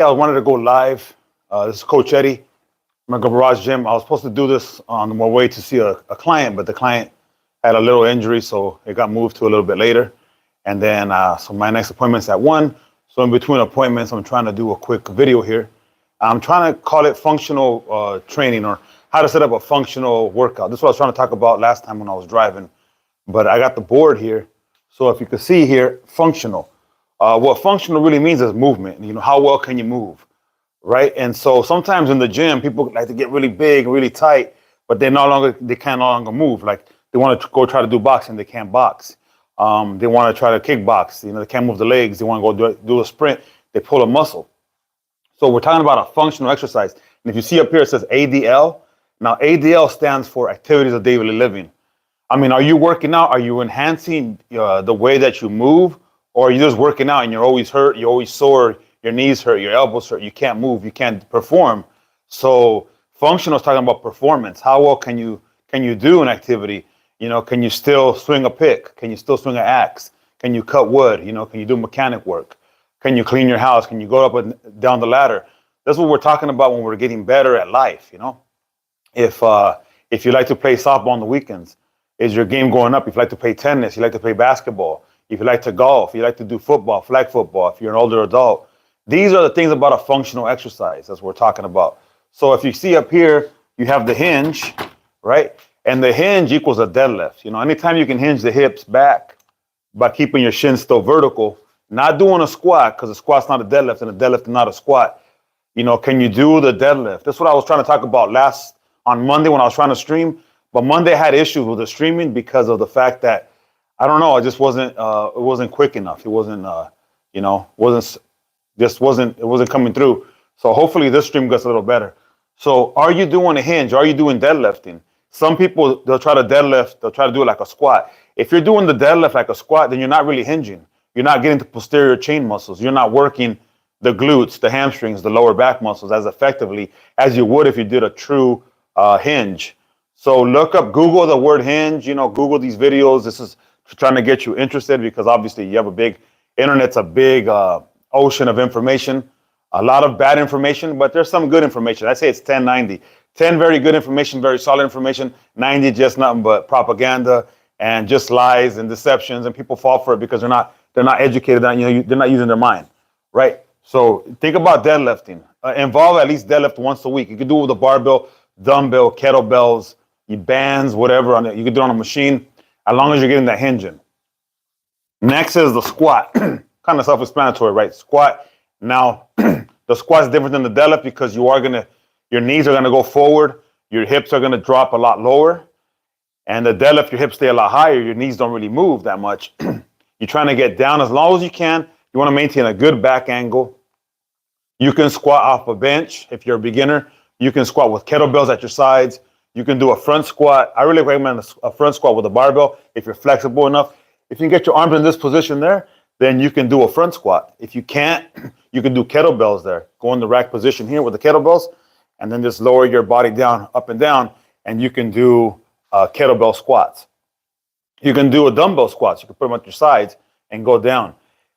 I wanted to go live. This is Coach Eddie. I'm at Garage Gym. I was supposed to do this on my way to see a client, but the client had a little injury, so it got moved to a little bit later. And then, so my next appointment's at 1. So in between appointments, I'm trying to do a quick video here. I'm trying to call it functional training, or how to set up a functional workout. This is what I was trying to talk about last time when I was driving, but I got the board here. So if you can see here, functional. What functional really means is movement. You know, how well can you move, right? And so sometimes in the gym, people like to get really big, really tight, but they can no longer move. Like they want to go try to do boxing, they can't box. They want to try to kickbox, you know, they can't move the legs. They want to go do a sprint, they pull a muscle. So we're talking about a functional exercise. And if you see up here, it says ADL. Now ADL stands for activities of daily living. I mean, are you working out? Are you enhancing the way that you move? Or are you just working out and you're always hurt, you're always sore, your knees hurt, your elbows hurt, you can't move, you can't perform. So functional is talking about performance. How well can you do an activity? You know, can you still swing a pick? Can you still swing an axe? Can you cut wood? You know, can you do mechanic work? Can you clean your house? Can you go up and down the ladder? That's what we're talking about when we're getting better at life, you know? If you like to play softball on the weekends, is your game going up? If you like to play tennis, you like to play basketball, if you like to golf, you like to do football, flag football, if you're an older adult, these are the things about a functional exercise as we're talking about. So if you see up here, you have the hinge, right? And the hinge equals a deadlift. You know, anytime you can hinge the hips back by keeping your shins still vertical, not doing a squat, because a squat's not a deadlift and a deadlift is not a squat. You know, can you do the deadlift? That's what I was trying to talk about on Monday when I was trying to stream. But Monday I had issues with the streaming because of the fact that I don't know. It just wasn't. It wasn't quick enough. It wasn't. You know, It wasn't coming through. So hopefully this stream gets a little better. So are you doing a hinge? Are you doing deadlifting? Some people, they'll try to deadlift. They'll try to do it like a squat. If you're doing the deadlift like a squat, then you're not really hinging. You're not getting the posterior chain muscles. You're not working the glutes, the hamstrings, the lower back muscles as effectively as you would if you did a true hinge. So Google the word hinge. You know, Google these videos. This is trying to get you interested because obviously you have internet's a big ocean of information, a lot of bad information, but there's some good information. I say it's 10-90. 10 very good information, very solid information, 90 just nothing but propaganda and just lies and deceptions, and people fall for it because they're not educated on, you know, they're not using their mind, right? So think about deadlifting. Involve at least deadlift once a week. You can do it with a barbell, dumbbell, kettlebells, bands, whatever. You can do it on a machine, as long as you're getting that hinge in. Next is the squat. Kind of self-explanatory, right? Squat. Now, the squat is different than the deadlift because your knees are gonna go forward, your hips are gonna drop a lot lower, and the deadlift, your hips stay a lot higher, your knees don't really move that much. You're trying to get down as low as you can. You wanna maintain a good back angle. You can squat off a bench if you're a beginner. You can squat with kettlebells at your sides. You can do a front squat. I really recommend a front squat with a barbell if you're flexible enough. If you can get your arms in this position there, then you can do a front squat. If you can't, you can do kettlebells there. Go in the rack position here with the kettlebells, and then just lower your body down, up and down, and you can do kettlebell squats. You can do a dumbbell squats. You can put them at your sides and go down.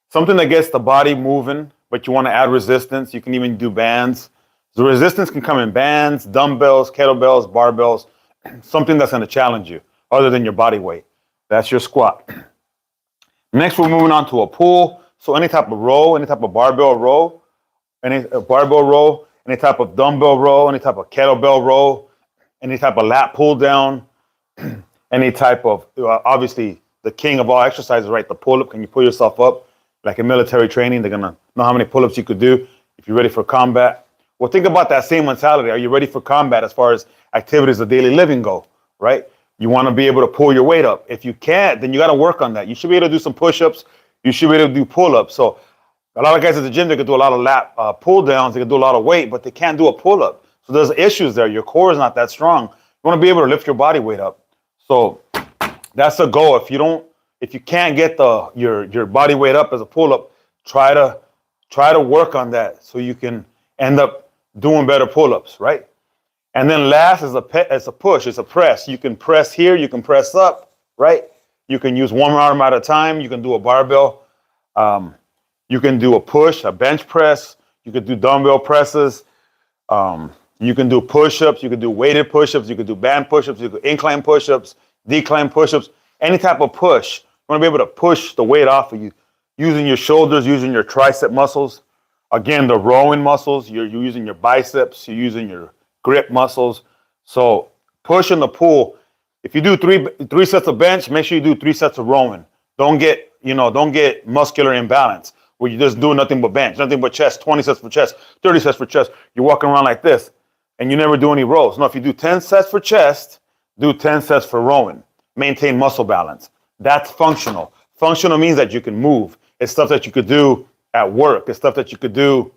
Something that gets the body moving, but you want to add resistance. You can even do bands. The resistance can come in bands, dumbbells, kettlebells, barbells, something that's going to challenge you other than your body weight. That's your squat. Next, we're moving on to a pull. So any type of row, any type of barbell row, any type of dumbbell row, any type of kettlebell row, any type of lat pull down, any type of, obviously, the king of all exercises, right? The pull-up. Can you pull yourself up? Like in military training, they're going to know how many pull-ups you could do if you're ready for combat. Well, think about that same mentality. Are you ready for combat as far as activities of daily living go, right? You want to be able to pull your weight up. If you can't, then you got to work on that. You should be able to do some push-ups. You should be able to do pull-ups. So a lot of guys at the gym, they can do a lot of lat pull-downs. They can do a lot of weight, but they can't do a pull-up. So there's issues there. Your core is not that strong. You want to be able to lift your body weight up. So that's a goal. If you can't get your body weight up as a pull-up, try to work on that so you can end up doing better pull-ups, right? And then last is a push, it's a press. You can press here, you can press up, right? You can use one arm at a time. You can do a barbell. You can do a push, a bench press. You could do dumbbell presses. You can do push-ups. You can do weighted push-ups. You can do band push-ups. You can incline push-ups, decline push-ups, any type of push. You want to be able to push the weight off of you using your shoulders, using your tricep muscles. Again, the rowing muscles, you're using your biceps, you're using your grip muscles. So push in the pool. If you do three sets of bench, make sure you do 3 sets of rowing. Don't get muscular imbalance where you're just doing nothing but bench, nothing but chest, 20 sets for chest, 30 sets for chest. You're walking around like this and you never do any rows. No, if you do 10 sets for chest, do 10 sets for rowing. Maintain muscle balance. That's functional. Functional means that you can move. It's stuff that you could do at work. It's stuff that you could do,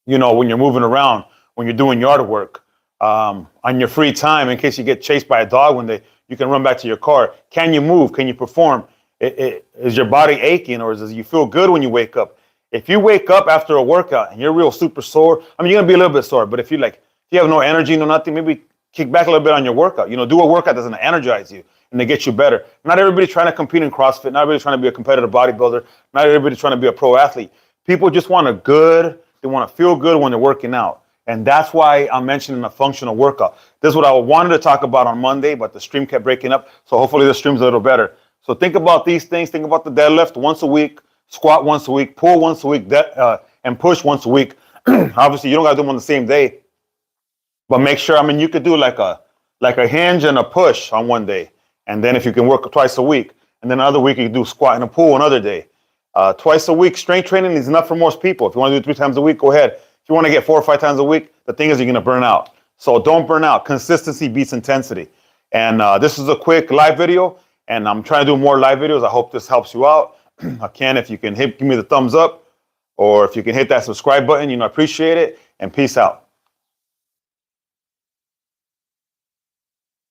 when you're moving around, when you're doing yard work, on your free time, in case you get chased by a dog one day, you can run back to your car. Can you move? Can you perform? Is your body aching, or does you feel good when you wake up? If you wake up after a workout and you're real super sore, you're gonna be a little bit sore. But if you have no energy, no nothing, maybe kick back a little bit on your workout. Do a workout that's gonna energize you and to get you better. Not everybody's trying to compete in CrossFit. Not everybody's trying to be a competitive bodybuilder. Not everybody's trying to be a pro athlete. People just want they want to feel good when they're working out. And that's why I'm mentioning a functional workout. This is what I wanted to talk about on Monday, but the stream kept breaking up. So hopefully the stream's a little better. So think about these things. Think about the deadlift once a week, squat once a week, pull once a week, and push once a week. Obviously, you don't got to do them on the same day. But make sure, you could do like a hinge and a push on one day. And then if you can work twice a week, and then another week you can do squat and a pull another day. Twice a week, strength training is enough for most people. If you want to do 3 times a week, go ahead. If you want to get 4 or 5 times a week, the thing is you're going to burn out. So don't burn out. Consistency beats intensity. And this is a quick live video, and I'm trying to do more live videos. I hope this helps you out. If you can give me the thumbs up, or if you can hit that subscribe button, I appreciate it. And peace out.